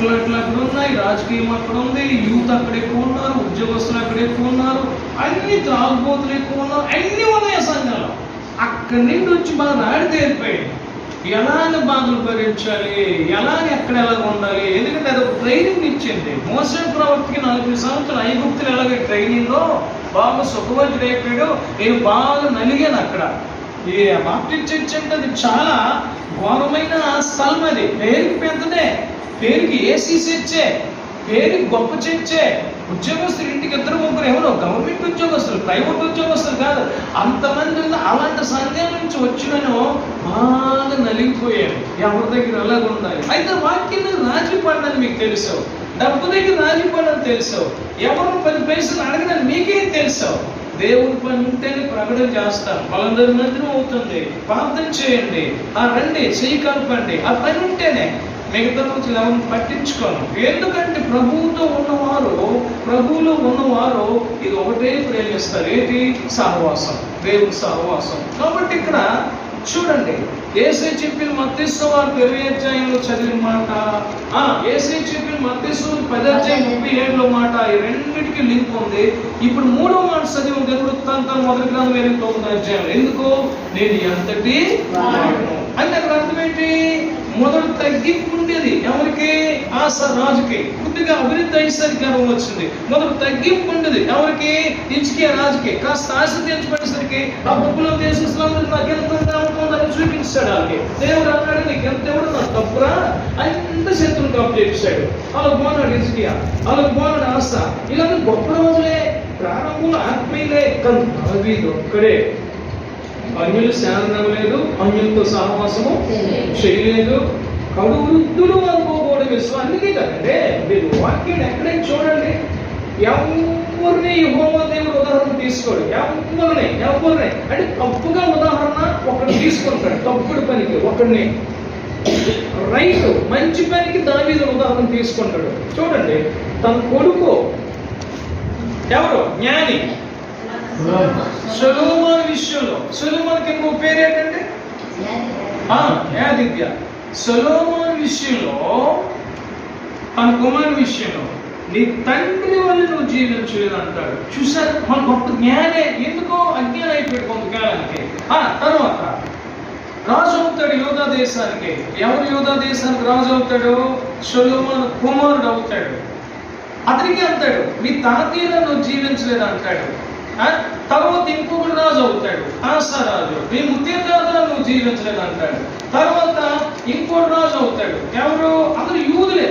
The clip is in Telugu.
అవుట్లెట్లు అక్కడ ఉన్నాయి, రాజకీయం అక్కడ ఉంది, యూత్ అక్కడ ఎక్కువ ఉన్నారు, ఉద్యోగస్తులు అక్కడ ఎక్కువ ఉన్నారు, అన్ని త్రాగుబోతులు ఎక్కువ ఉన్నారు, అన్నీ ఉన్నాయి ఆ సంఘంలో. అక్కడి నుండి వచ్చి బాగా నాడితే వెళ్ళిపోయింది. ఎలాగ బాధలు భరించాలి, ఎలాగ ఎక్కడ ఎలాగ ఉండాలి, ఎందుకంటే అది ఒక ట్రైనింగ్ ఇచ్చింది. మోసే ప్రవక్తకి 40 సంవత్సరాలు ఐగుప్తులు ఎలాగ ట్రైనింగ్లో బాగా సుఖవంతుడు అయిపోయాడు. నేను బాగా నలిగాను అక్కడ. ఈ బాప్టిస్ట్ చర్చ్ అంటే అది చాలా ఘోరమైన స్థలం. అది పేరుకి పెద్దదే, పేరుకి ఏసీ చర్చే, పేరుకి గొప్ప చర్చే. ఉద్యోగస్తులు ఇంటికి 2-3 ఎవరో గవర్నమెంట్ ఉద్యోగస్తులు, ప్రైవేట్ ఉద్యోగస్తులు కాదు, అంతమంది ఉంది. అలాంటి సంఘం నుంచి వచ్చినను బాగా నలిగిపోయారు. ఎవరి దగ్గర అలాగ ఉండాలి. అయితే వాక్యం రాజీ పడని మీకు తెలుసు, డబ్బు దగ్గర రాజీ పడని తెలుసు, ఎవరు 10 పైసలు అడగదని మీకేం తెలుసు. దేవుని పని ఉంటేనే ప్రకటన చేస్తారు. వాళ్ళందరి మధ్య అవుతుంది. ప్రార్థన చేయండి, రండి చెయ్యి కలపండి, ఆ పని ఉంటేనే. మిగతా రోజులు ఎవరిని పట్టించుకోను. ఎందుకంటే ప్రభువులో ఉన్నవారు ఇది ఒకటే ప్రేమిస్తారు. ఏంటి? సహవాసం, దేవుని సహవాసం. కాబట్టి ఇక్కడ చూడండి, యేసే చెప్పిన మత్తయి సువార్త 20 అధ్యాయంలో చదివిన మాట, యేసే చెప్పిన మత్తయి సువార్త 10 అధ్యాయం 37లో మాట, ఈ రెండింటికి లింక్ ఉంది. ఇప్పుడు 3వ మాట చదివి దినవృత్తాంతం 1వ గ్రంథం 9వ అధ్యాయం. ఎందుకు? నేను ఎంతటి వాడును అంటే అక్కడ అర్థం ఏంటి? మొదటి తగ్గింపు ఉండేది ఎవరికి? ఆశ రాజుకి. కొద్దిగా అభివృద్ధి అయ్యేసరికి వచ్చింది. మొదటి తగ్గింపు ఉండేది ఎవరికి? హిజ్కియా రాజుకి. కాస్త ఆశ తెచ్చిపడేసరికి ఆ బొబ్బులో దేశస్తులందరూ నాకు ఎంత ఉంటుందని చూపించాడు. వాళ్ళకి దేవుడు అన్నాడు, నీకు ఎంత ఎవరు నాకు తప్పురా అంత శత్రువులు కప్పు చేశాడు. అలా బాగున్నాడు హిజ్కియా, అలా బాగున్నాడు ఆశ. ఇలాంటి గొప్ప రోజులే, ప్రారంభంలో ఆత్మీయులే. కానీ దావీదు ఒక్కడే అన్యులు శాంతం లేదు, అన్యులతో సహవాసము చేయలేదు, కడు వృద్ధులు అనుకోకూడదు విశ్వాసం. అందుకే కదండి మీరు వాక్యం ఎక్కడైనా చూడండి, ఎవరిని యెహోవా దేవుడు ఉదాహరణ తీసుకోడు. ఎవరిని అంటే తప్పుగా ఉదాహరణ ఒకటి తీసుకుంటాడు, తప్పుడు పనికి ఒకడిని, రైట్ మంచి పనికి దావీదు ఉదాహరణ తీసుకుంటాడు. చూడండి, తన కొడుకు ఎవరు? జ్ఞాని సొలొమోను విషయంలో. సొలొమోనుకి ఇంకో పేరు ఏంటంటే న్యాయాధిపతి. సొలొమోను విషయంలో, తన కుమారుని విషయంలో, నీ తండ్రి వల్ల నువ్వు జీవించలేదు అంటాడు. చూసారు, మన గొప్ప జ్ఞానే. ఎందుకో అజ్ఞానం అయిపోయాడు కొంతకాలానికి. తర్వాత రాజు అవుతాడు యూదా దేశానికి. ఎవరు యూదా దేశానికి రాజు అవుతాడు? సొలొమోను కుమారుడు అవుతాడు. అతనికి అంటాడు, నీ తాతయ్యలో నువ్వు జీవించలేదు అంటాడు. తర్వాత ఇంకొకటి రాజు అవుతాడు, ఆసా రాజు. నీ ముత్తాతలో నువ్వు జీవించలేదు అంటాడు. తర్వాత ఇంకోటి రాజు అవుతాడు. ఎవరు? అందరూ యూదులే.